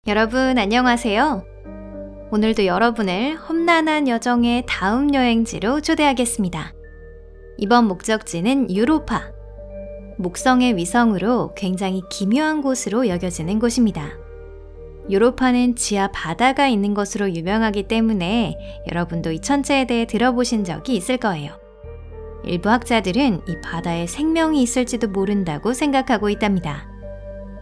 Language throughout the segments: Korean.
여러분 안녕하세요. 오늘도 여러분을 험난한 여정의 다음 여행지로 초대하겠습니다. 이번 목적지는 유로파. 목성의 위성으로 굉장히 기묘한 곳으로 여겨지는 곳입니다. 유로파는 지하 바다가 있는 것으로 유명하기 때문에 여러분도 이 천체에 대해 들어보신 적이 있을 거예요. 일부 학자들은 이 바다에 생명이 있을지도 모른다고 생각하고 있답니다.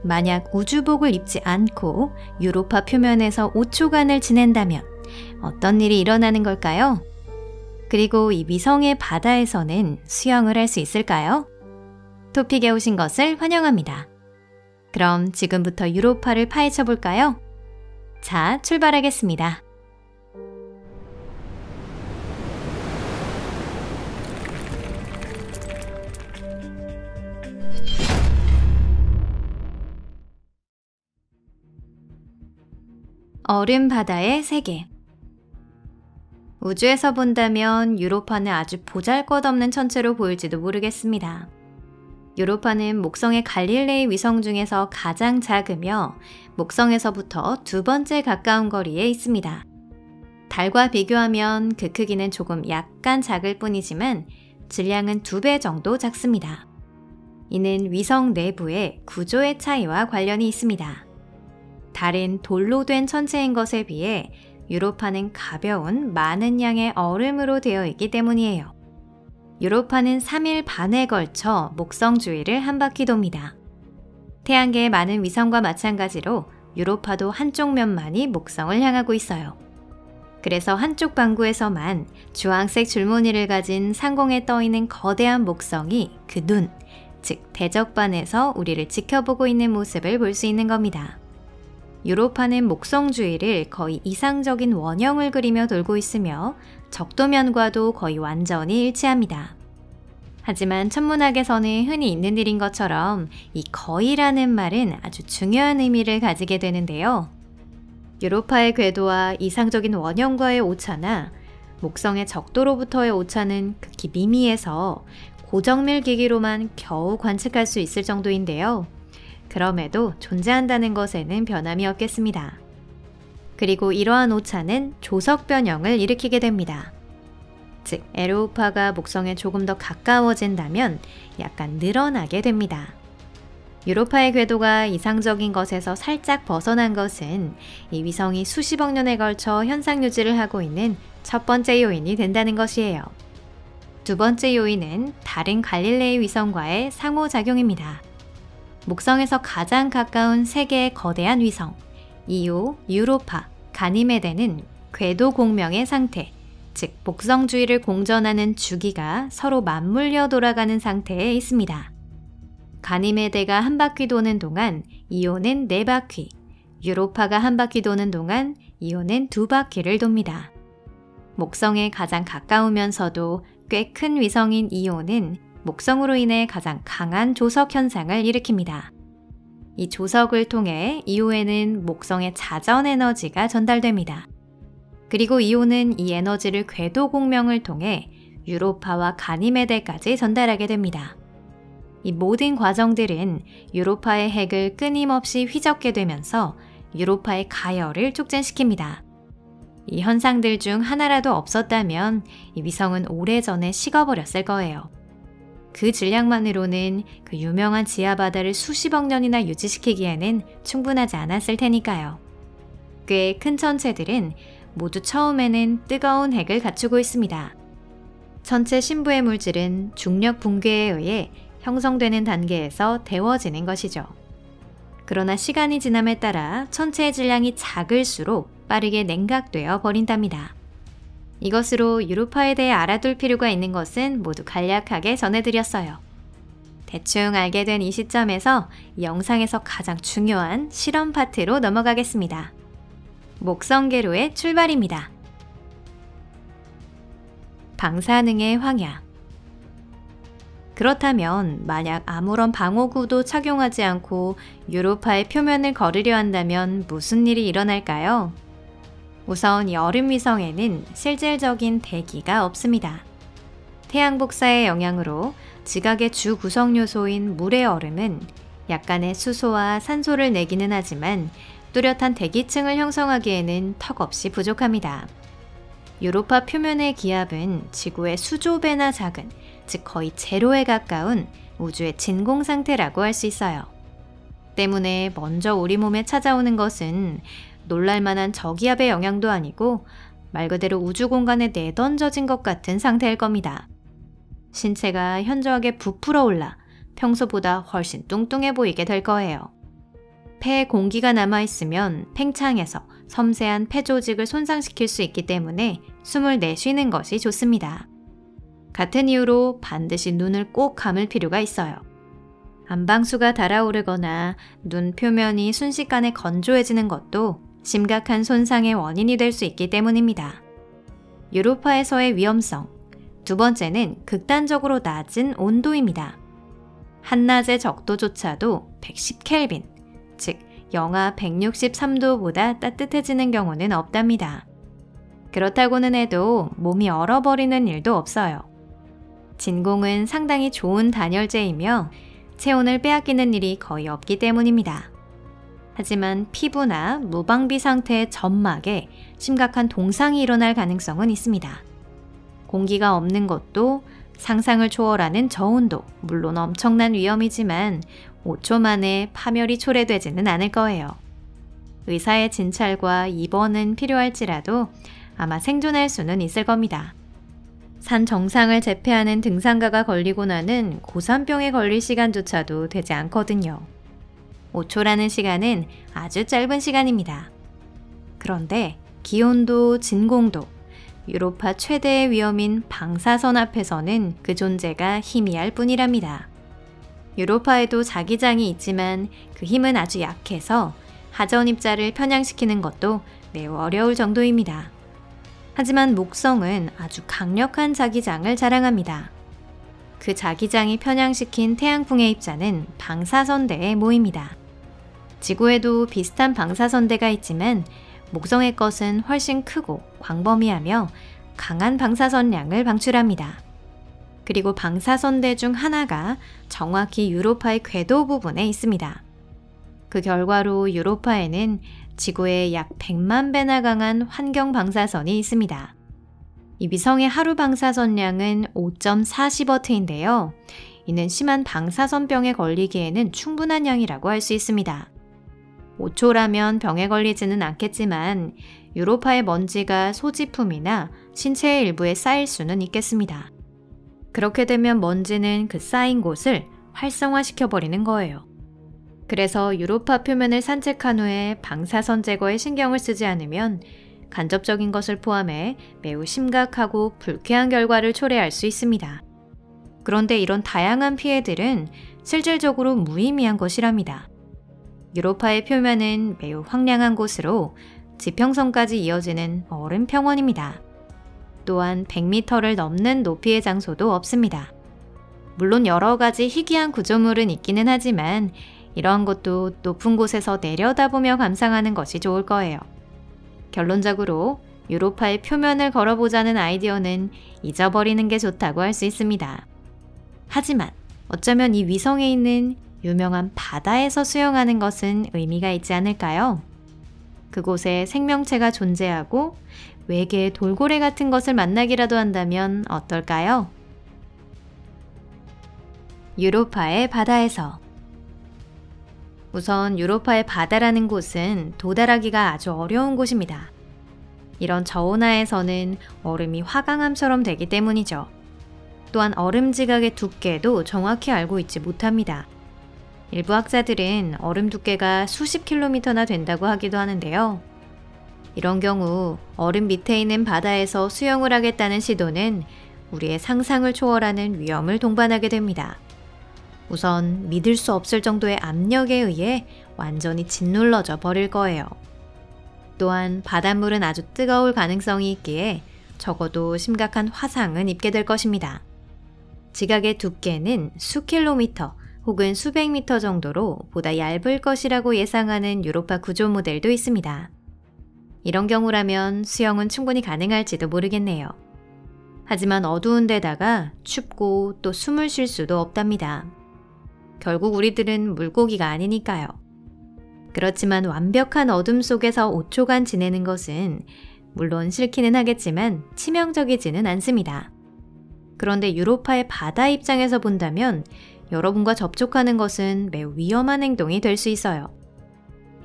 만약 우주복을 입지 않고 유로파 표면에서 5초간을 지낸다면 어떤 일이 일어나는 걸까요? 그리고 이 위성의 바다에서는 수영을 할 수 있을까요? 토픽에 오신 것을 환영합니다. 그럼 지금부터 유로파를 파헤쳐 볼까요? 자, 출발하겠습니다. 얼음 바다의 세계. 우주에서 본다면 유로파는 아주 보잘것없는 천체로 보일지도 모르겠습니다. 유로파는 목성의 갈릴레이 위성 중에서 가장 작으며 목성에서부터 두 번째 가까운 거리에 있습니다. 달과 비교하면 그 크기는 조금 약간 작을 뿐이지만 질량은 2배 정도 작습니다. 이는 위성 내부의 구조의 차이와 관련이 있습니다. 달은 돌로 된 천체인 것에 비해 유로파는 가벼운 많은 양의 얼음으로 되어 있기 때문이에요. 유로파는 3일 반에 걸쳐 목성 주위를 한 바퀴 돕니다. 태양계의 많은 위성과 마찬가지로 유로파도 한쪽 면만이 목성을 향하고 있어요. 그래서 한쪽 방구에서만 주황색 줄무늬를 가진 상공에 떠있는 거대한 목성이 그 눈, 즉 대적반에서 우리를 지켜보고 있는 모습을 볼 수 있는 겁니다. 유로파는 목성 주위를 거의 이상적인 원형을 그리며 돌고 있으며 적도면과도 거의 완전히 일치합니다. 하지만 천문학에서는 흔히 있는 일인 것처럼 이 거의라는 말은 아주 중요한 의미를 가지게 되는데요. 유로파의 궤도와 이상적인 원형과의 오차나 목성의 적도로부터의 오차는 극히 미미해서 고정밀 기기로만 겨우 관측할 수 있을 정도인데요. 그럼에도 존재한다는 것에는 변함이 없겠습니다. 그리고 이러한 오차는 조석 변형을 일으키게 됩니다. 즉, 에르오파가 목성에 조금 더 가까워진다면 약간 늘어나게 됩니다. 유로파의 궤도가 이상적인 것에서 살짝 벗어난 것은 이 위성이 수십억 년에 걸쳐 현상 유지를 하고 있는 첫 번째 요인이 된다는 것이에요. 두 번째 요인은 다른 갈릴레이 위성과의 상호작용입니다. 목성에서 가장 가까운 세 개의 거대한 위성, 이오, 유로파, 가니메데는 궤도 공명의 상태, 즉 목성 주위를 공전하는 주기가 서로 맞물려 돌아가는 상태에 있습니다. 가니메데가 한 바퀴 도는 동안 이오는 4바퀴, 유로파가 한 바퀴 도는 동안 이오는 2바퀴를 돕니다. 목성에 가장 가까우면서도 꽤 큰 위성인 이오는 목성으로 인해 가장 강한 조석 현상을 일으킵니다. 이 조석을 통해 이오에는 목성의 자전 에너지가 전달됩니다. 그리고 이오는 이 에너지를 궤도 공명을 통해 유로파와 가니메데까지 전달하게 됩니다. 이 모든 과정들은 유로파의 핵을 끊임없이 휘젓게 되면서 유로파의 가열을 촉진시킵니다. 이 현상들 중 하나라도 없었다면 이 위성은 오래전에 식어버렸을 거예요. 그 질량만으로는 그 유명한 지하바다를 수십억 년이나 유지시키기에는 충분하지 않았을 테니까요. 꽤 큰 천체들은 모두 처음에는 뜨거운 핵을 갖추고 있습니다. 천체 심부의 물질은 중력 붕괴에 의해 형성되는 단계에서 데워지는 것이죠. 그러나 시간이 지남에 따라 천체의 질량이 작을수록 빠르게 냉각되어 버린답니다. 이것으로 유로파에 대해 알아둘 필요가 있는 것은 모두 간략하게 전해드렸어요. 대충 알게 된 이 시점에서 이 영상에서 가장 중요한 실험 파트로 넘어가겠습니다. 목성계로의 출발입니다. 방사능의 황야. 그렇다면 만약 아무런 방어구도 착용하지 않고 유로파의 표면을 걸으려 한다면 무슨 일이 일어날까요? 우선 이 얼음 위성에는 실질적인 대기가 없습니다. 태양 복사의 영향으로 지각의 주 구성 요소인 물의 얼음은 약간의 수소와 산소를 내기는 하지만 뚜렷한 대기층을 형성하기에는 턱없이 부족합니다. 유로파 표면의 기압은 지구의 수조 배나 작은, 즉 거의 제로에 가까운 우주의 진공 상태라고 할 수 있어요. 때문에 먼저 우리 몸에 찾아오는 것은 놀랄만한 저기압의 영향도 아니고 말 그대로 우주 공간에 내던져진 것 같은 상태일 겁니다. 신체가 현저하게 부풀어 올라 평소보다 훨씬 뚱뚱해 보이게 될 거예요. 폐에 공기가 남아있으면 팽창해서 섬세한 폐 조직을 손상시킬 수 있기 때문에 숨을 내쉬는 것이 좋습니다. 같은 이유로 반드시 눈을 꼭 감을 필요가 있어요. 안방수가 달아오르거나 눈 표면이 순식간에 건조해지는 것도 심각한 손상의 원인이 될 수 있기 때문입니다. 유로파에서의 위험성. 두 번째는 극단적으로 낮은 온도입니다. 한낮의 적도조차도 110켈빈, 즉 영하 163도보다 따뜻해지는 경우는 없답니다. 그렇다고는 해도 몸이 얼어버리는 일도 없어요. 진공은 상당히 좋은 단열재이며 체온을 빼앗기는 일이 거의 없기 때문입니다. 하지만 피부나 무방비 상태의 점막에 심각한 동상이 일어날 가능성은 있습니다. 공기가 없는 것도 상상을 초월하는 저온도, 물론 엄청난 위험이지만 5초 만에 파멸이 초래되지는 않을 거예요. 의사의 진찰과 입원은 필요할지라도 아마 생존할 수는 있을 겁니다. 산 정상을 제패하는 등산가가 걸리고 나는 고산병에 걸릴 시간조차도 되지 않거든요. 5초라는 시간은 아주 짧은 시간입니다. 그런데 기온도 진공도 유로파 최대의 위험인 방사선 앞에서는 그 존재가 희미할 뿐이랍니다. 유로파에도 자기장이 있지만 그 힘은 아주 약해서 하전 입자를 편향시키는 것도 매우 어려울 정도입니다. 하지만 목성은 아주 강력한 자기장을 자랑합니다. 그 자기장이 편향시킨 태양풍의 입자는 방사선대에 모입니다. 지구에도 비슷한 방사선대가 있지만 목성의 것은 훨씬 크고 광범위하며 강한 방사선량을 방출합니다. 그리고 방사선대 중 하나가 정확히 유로파의 궤도 부분에 있습니다. 그 결과로 유로파에는 지구의 약 100만 배나 강한 환경 방사선이 있습니다. 이 위성의 하루 방사선량은 5.40W인데요. 이는 심한 방사선병에 걸리기에는 충분한 양이라고 할 수 있습니다. 5초라면 병에 걸리지는 않겠지만 유로파의 먼지가 소지품이나 신체의 일부에 쌓일 수는 있겠습니다. 그렇게 되면 먼지는 그 쌓인 곳을 활성화시켜버리는 거예요. 그래서 유로파 표면을 산책한 후에 방사선 제거에 신경을 쓰지 않으면 간접적인 것을 포함해 매우 심각하고 불쾌한 결과를 초래할 수 있습니다. 그런데 이런 다양한 피해들은 실질적으로 무의미한 것이랍니다. 유로파의 표면은 매우 황량한 곳으로 지평선까지 이어지는 얼음 평원입니다. 또한 100m를 넘는 높이의 장소도 없습니다. 물론 여러 가지 희귀한 구조물은 있기는 하지만 이러한 것도 높은 곳에서 내려다보며 감상하는 것이 좋을 거예요. 결론적으로 유로파의 표면을 걸어보자는 아이디어는 잊어버리는 게 좋다고 할 수 있습니다. 하지만 어쩌면 이 위성에 있는 유명한 바다에서 수영하는 것은 의미가 있지 않을까요? 그곳에 생명체가 존재하고 외계의 돌고래 같은 것을 만나기라도 한다면 어떨까요? 유로파의 바다에서. 우선 유로파의 바다라는 곳은 도달하기가 아주 어려운 곳입니다. 이런 저온하에서는 얼음이 화강암처럼 되기 때문이죠. 또한 얼음 지각의 두께도 정확히 알고 있지 못합니다. 일부 학자들은 얼음 두께가 수십 킬로미터나 된다고 하기도 하는데요. 이런 경우 얼음 밑에 있는 바다에서 수영을 하겠다는 시도는 우리의 상상을 초월하는 위험을 동반하게 됩니다. 우선 믿을 수 없을 정도의 압력에 의해 완전히 짓눌러져 버릴 거예요. 또한 바닷물은 아주 뜨거울 가능성이 있기에 적어도 심각한 화상은 입게 될 것입니다. 지각의 두께는 수킬로미터 혹은 수백 미터 정도로 보다 얇을 것이라고 예상하는 유로파 구조 모델도 있습니다. 이런 경우라면 수영은 충분히 가능할지도 모르겠네요. 하지만 어두운 데다가 춥고 또 숨을 쉴 수도 없답니다. 결국 우리들은 물고기가 아니니까요. 그렇지만 완벽한 어둠 속에서 5초간 지내는 것은 물론 싫기는 하겠지만 치명적이지는 않습니다. 그런데 유로파의 바다 입장에서 본다면 여러분과 접촉하는 것은 매우 위험한 행동이 될 수 있어요.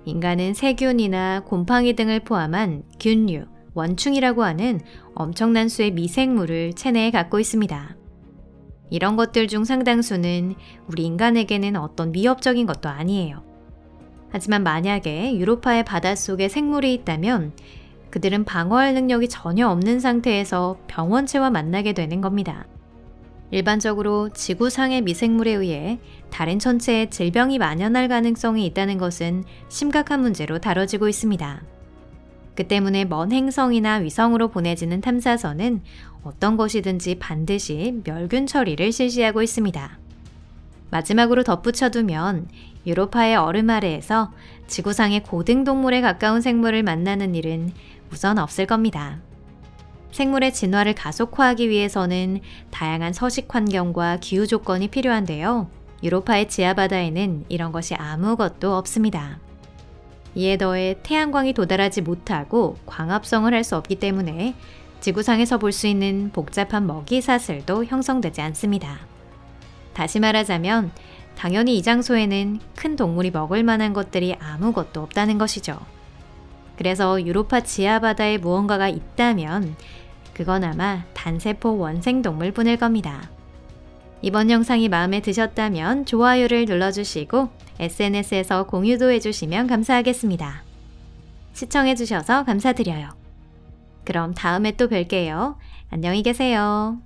인간은 세균이나 곰팡이 등을 포함한 균류, 원충이라고 하는 엄청난 수의 미생물을 체내에 갖고 있습니다. 이런 것들 중 상당수는 우리 인간에게는 어떤 위협적인 것도 아니에요. 하지만 만약에 유로파의 바닷속에 생물이 있다면 그들은 방어할 능력이 전혀 없는 상태에서 병원체와 만나게 되는 겁니다. 일반적으로 지구상의 미생물에 의해 다른 천체에 질병이 만연할 가능성이 있다는 것은 심각한 문제로 다뤄지고 있습니다. 그 때문에 먼 행성이나 위성으로 보내지는 탐사선은 어떤 것이든지 반드시 멸균 처리를 실시하고 있습니다. 마지막으로 덧붙여두면 유로파의 얼음 아래에서 지구상의 고등동물에 가까운 생물을 만나는 일은 우선 없을 겁니다. 생물의 진화를 가속화하기 위해서는 다양한 서식 환경과 기후 조건이 필요한데요. 유로파의 지하바다에는 이런 것이 아무것도 없습니다. 이에 더해 태양광이 도달하지 못하고 광합성을 할 수 없기 때문에 지구상에서 볼 수 있는 복잡한 먹이 사슬도 형성되지 않습니다. 다시 말하자면 당연히 이 장소에는 큰 동물이 먹을 만한 것들이 아무것도 없다는 것이죠. 그래서 유로파 지하바다에 무언가가 있다면 그건 아마 단세포 원생동물뿐일 겁니다. 이번 영상이 마음에 드셨다면 좋아요를 눌러주시고 SNS에서 공유도 해주시면 감사하겠습니다. 시청해주셔서 감사드려요. 그럼 다음에 또 뵐게요. 안녕히 계세요.